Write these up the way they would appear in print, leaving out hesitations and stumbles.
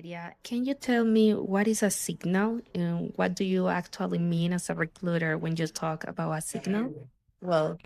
Lydia, can you tell me what is a signal and what do you actually mean as a recruiter when you talk about a signal? Well,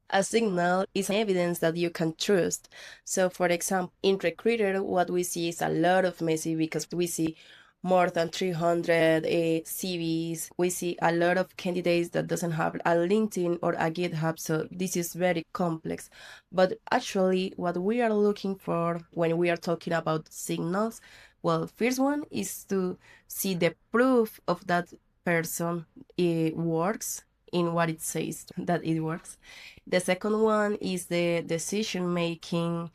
a signal is evidence that you can trust. So, for example, in Recruiter, what we see is a lot of messy because we see more than 300 CVs. We see a lot of candidates that doesn't have a LinkedIn or a GitHub. So this is very complex. But actually, what we are looking for when we are talking about signals, well, first one is to see the proof of that person works in what it says that it works. The second one is the decision-making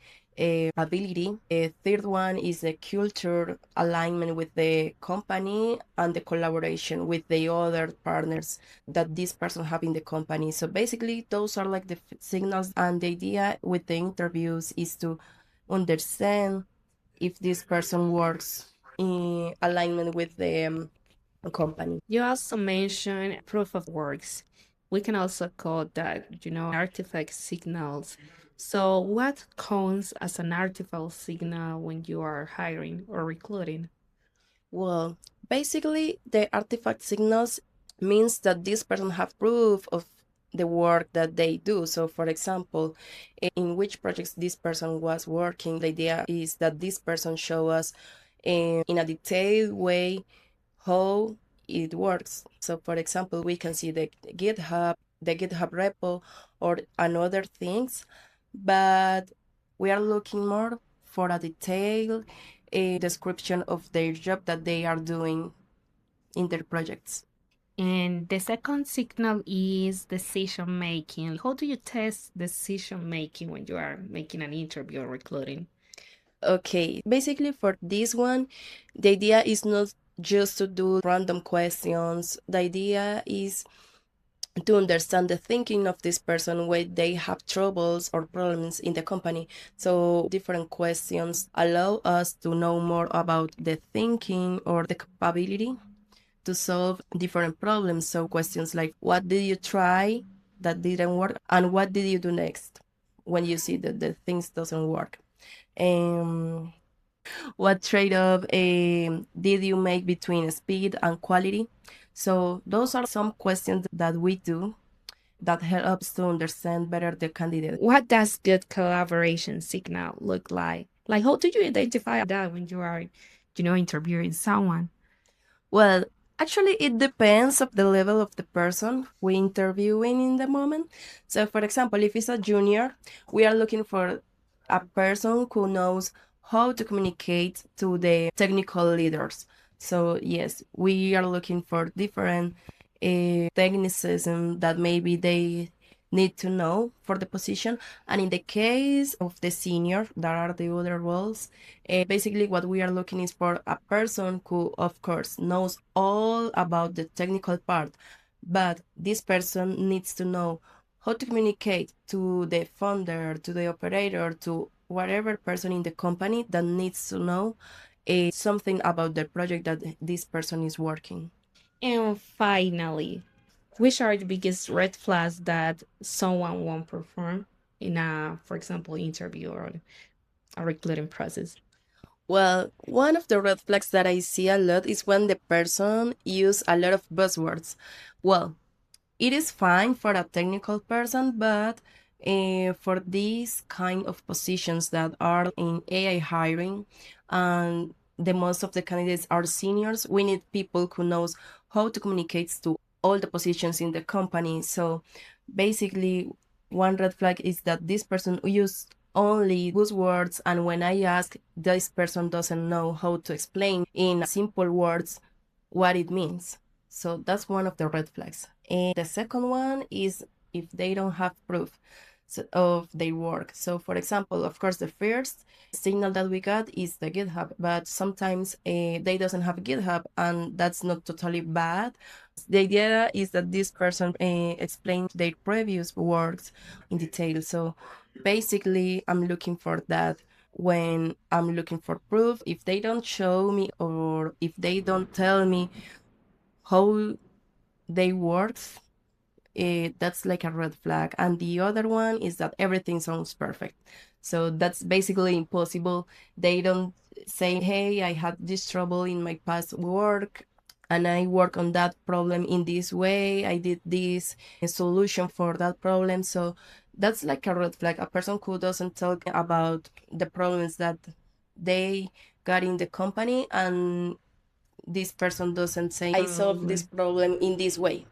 ability. The third one is the culture alignment with the company and the collaboration with the other partners that this person have in the company. So basically, those are like the signals. And the idea with the interviews is to understand if this person works in alignment with the company. You also mentioned proof of works. We can also call that, artifact signals. So, what counts as an artifact signal when you are hiring or recruiting? Well, basically, the artifact signals means that this person have proof of the work that they do. So, for example, in which projects this person was working, the idea is that this person show us in a detailed way how it works. So, for example, we can see the GitHub repo, or another things, but we are looking more for a detailed description of their job that they are doing in their projects. And the second signal is decision making. How do you test decision making when you are making an interview or recruiting? Okay, basically for this one, the idea is not just to do random questions. The idea is to understand the thinking of this person when they have troubles or problems in the company. So different questions allow us to know more about the thinking or the capability to solve different problems. So questions like, what did you try that didn't work, and what did you do next when you see that the things doesn't work? Um, what trade-off did you make between speed and quality? So those are some questions that we do that helps to understand better the candidate. What does good collaboration signal look like? Like, how do you identify that when you are, interviewing someone? Well, actually, it depends of the level of the person we interviewing in the moment. So, for example, if it's a junior, we are looking for a person who knows how to communicate to the technical leaders. So, yes, we are looking for different technicism that maybe they need to know for the position. And in the case of the senior, that are the other roles, basically what we are looking is for a person who, of course, knows all about the technical part, but this person needs to know how to communicate to the founder, to the operator, to whatever person in the company that needs to know something about the project that this person is working. And finally, which are the biggest red flags that someone won't perform in a, for example, interview or a recruiting process? Well, one of the red flags that I see a lot is when the person use a lot of buzzwords. Well, it is fine for a technical person, but for these kind of positions that are in AI hiring, and the most of the candidates are seniors, we need people who knows how to communicate to all the positions in the company. So basically, one red flag is that this person use only buzzwords, and when I ask, this person doesn't know how to explain in simple words what it means. So that's one of the red flags. And the second one is if they don't have proof of their work. So, for example, of course, the first signal that we got is the GitHub, but sometimes they doesn't have GitHub, and that's not totally bad. The idea is that this person explains their previous works in detail. So basically, I'm looking for that when I'm looking for proof. If they don't show me, or if they don't tell me how they work, that's like a red flag. And the other one is that everything sounds perfect. So that's basically impossible. They don't say, hey, I had this trouble in my past work and I work on that problem in this way. I did this solution for that problem. So that's like a red flag. A person who doesn't talk about the problems that they got in the company, and this person doesn't say, I solved this problem in this way.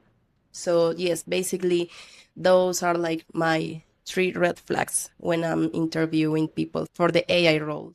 So yes, basically those are like my 3 red flags when I'm interviewing people for the AI role.